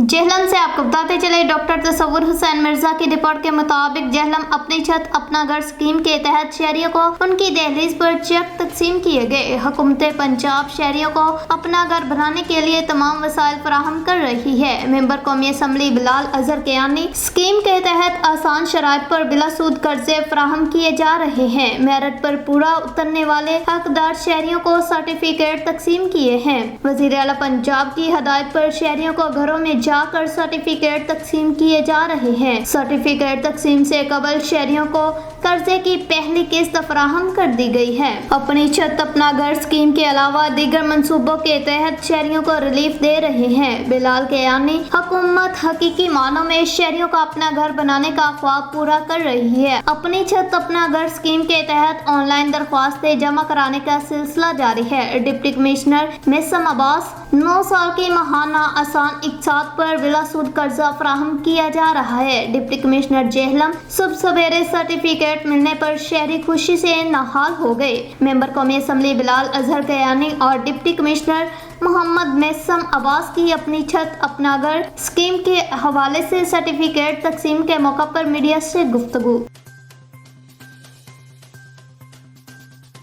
जहलम से आपको बताते चले, डॉक्टर तसव्वुर हुसैन मिर्जा की रिपोर्ट के मुताबिक जहलम अपनी छत अपना घर स्कीम के तहत शहरियों को उनकी दहलीज पर चेक तकसीम किए गए। हुकूमत पंजाब शहरियों को अपना घर बनाने के लिए तमाम वसाइल फराहम कर रही है। मेंबर कौमी असम्बली बिलाल अजहर कियानी स्कीम के तहत आसान शराइत पर बिला सूद कर्जे फराहम किए जा रहे हैं। मेरिट पर पूरा उतरने वाले हकदार शहरियों को सर्टिफिकेट तकसीम किए हैं। वज़ीर आला पंजाब की हदायत पर शहरियों को घरों में जाकर सर्टिफिकेट तकसीम किए जा रहे हैं। सर्टिफिकेट तकसीम से कबल शहरियों को कर्जे की पहली किस्त फराहम कर दी गई है। अपनी छत अपना घर स्कीम के अलावा दीगर मंसूबों के तहत शहरियों को रिलीफ दे रहे हैं। बिलाल कियानी हुकूमत हकीकी मानों में शहरियों को अपना घर बनाने का ख्वाब पूरा कर रही है। अपनी छत अपना घर स्कीम के तहत ऑनलाइन दरख्वास्तें जमा कराने का सिलसिला जारी है। डिप्टी कमिश्नर मेसम अब्बास 9 साल की महाना आसान इक़्तिसाद पर बिला सूद कर्जा फराहम किया जा रहा है। डिप्टी कमिश्नर जहलम सुबह सवेरे सर्टिफिकेट मिलने पर शहरी खुशी से नहाल हो गए। मेंबर कौमी असम्बली बिलाल अजहर कियानी और डिप्टी कमिश्नर मोहम्मद मेसम अब्बास की अपनी छत अपना घर स्कीम के हवाले से सर्टिफिकेट तकसीम के मौका पर मीडिया से गुफ्तगू।